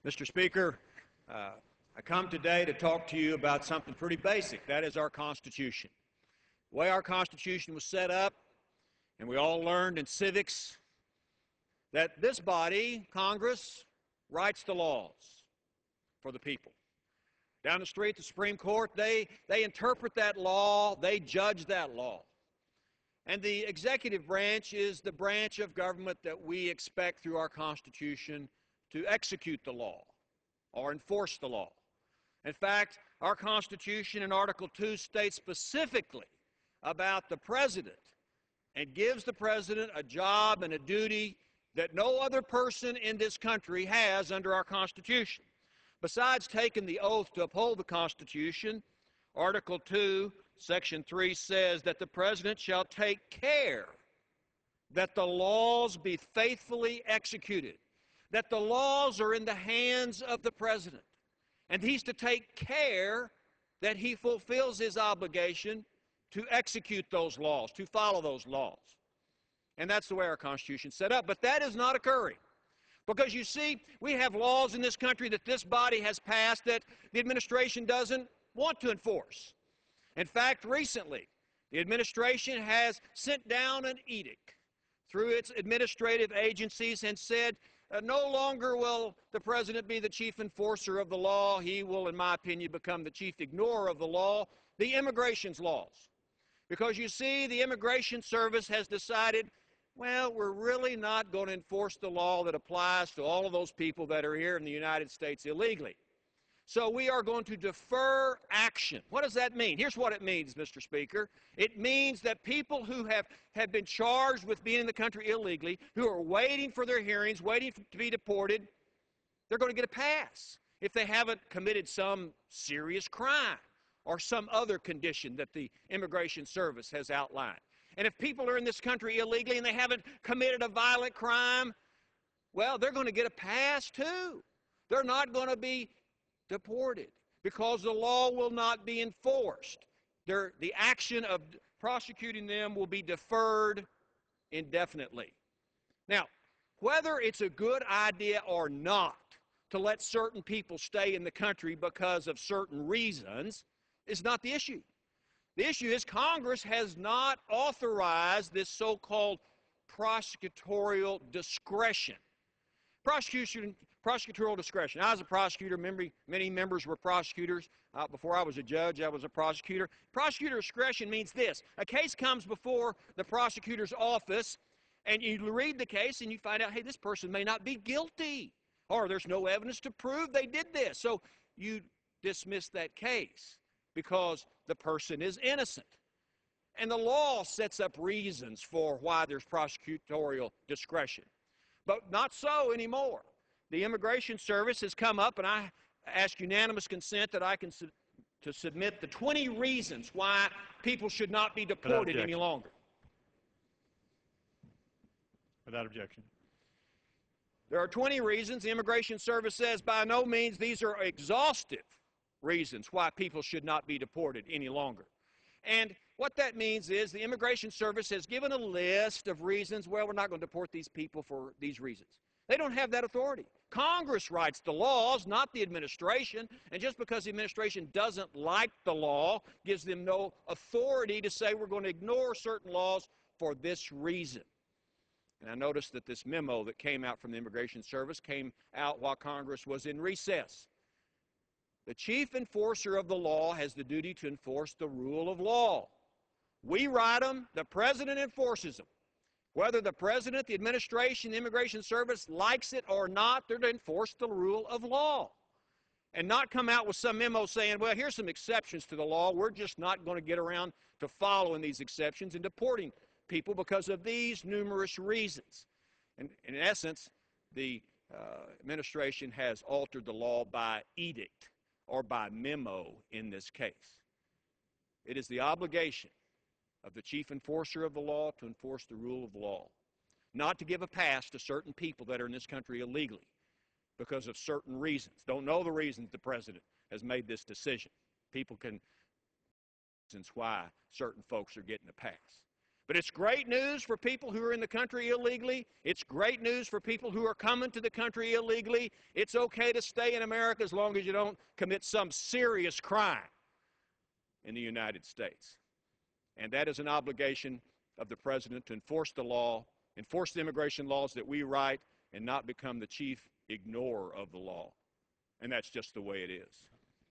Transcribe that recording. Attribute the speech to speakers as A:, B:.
A: Mr. Speaker, I come today to talk to you about something pretty basic. That is our Constitution. The way our Constitution was set up, and we all learned in civics, that this body, Congress, writes the laws for the people. Down the street, the Supreme Court, they interpret that law, they judge that law. And the executive branch is the branch of government that we expect through our Constitution to execute the law or enforce the law. In fact, our Constitution in Article 2 states specifically about the President and gives the President a job and a duty that no other person in this country has under our Constitution. Besides taking the oath to uphold the Constitution, Article 2, Section 3 says that the President shall take care that the laws be faithfully executed, that the laws are in the hands of the President, and he's to take care that he fulfills his obligation to execute those laws, to follow those laws. And that's the way our Constitution is set up. But that is not occurring. Because you see, we have laws in this country that this body has passed that the administration doesn't want to enforce. In fact, recently, the administration has sent down an edict through its administrative agencies and said, no longer will the President be the chief enforcer of the law. He will, in my opinion, become the chief ignorer of the law, the immigration laws. Because you see, the Immigration Service has decided, well, we're really not going to enforce the law that applies to all of those people that are here in the United States illegally. So we are going to defer action. What does that mean? Here's what it means, Mr. Speaker. It means that people who have been charged with being in the country illegally, who are waiting for their hearings, waiting to be deported, they're going to get a pass if they haven't committed some serious crime or some other condition that the Immigration Service has outlined. And if people are in this country illegally and they haven't committed a violent crime, well, they're going to get a pass too. They're not going to be deported because the law will not be enforced. The action of prosecuting them will be deferred indefinitely. Now, whether it's a good idea or not to let certain people stay in the country because of certain reasons is not the issue. The issue is Congress has not authorized this so-called prosecutorial discretion. Prosecutorial discretion. I was a prosecutor. Many members were prosecutors. Before I was a judge, I was a prosecutor. Prosecutor discretion means this. A case comes before the prosecutor's office, and you read the case, and you find out, hey, this person may not be guilty, or there's no evidence to prove they did this. So you dismiss that case because the person is innocent. And the law sets up reasons for why there's prosecutorial discretion. But not so anymore. The Immigration Service has come up, and I ask unanimous consent that I can submit the 20 reasons why people should not be deported any longer.
B: Without objection.
A: There are 20 reasons. The Immigration Service says by no means these are exhaustive reasons why people should not be deported any longer. And what that means is the Immigration Service has given a list of reasons, well, we're not going to deport these people for these reasons. They don't have that authority. Congress writes the laws, not the administration, and just because the administration doesn't like the law gives them no authority to say we're going to ignore certain laws for this reason. And I noticed that this memo that came out from the Immigration Service came out while Congress was in recess. The chief enforcer of the law has the duty to enforce the rule of law. We write them, the President enforces them. Whether the President, the administration, the Immigration Service likes it or not, they're to enforce the rule of law. And not come out with some memo saying, well, here's some exceptions to the law. We're just not going to get around to following these exceptions and deporting people because of these numerous reasons. And in essence, the administration has altered the law by edict or by memo in this case. It is the obligation of the chief enforcer of the law to enforce the rule of law, not to give a pass to certain people that are in this country illegally because of certain reasons. Don't know the reasons the President has made this decision. People can reasons why certain folks are getting a pass. But it's great news for people who are in the country illegally. It's great news for people who are coming to the country illegally. It's okay to stay in America as long as you don't commit some serious crime in the United States. And that is an obligation of the President to enforce the law, enforce the immigration laws that we write, and not become the chief ignorer of the law. And that's just the way it is.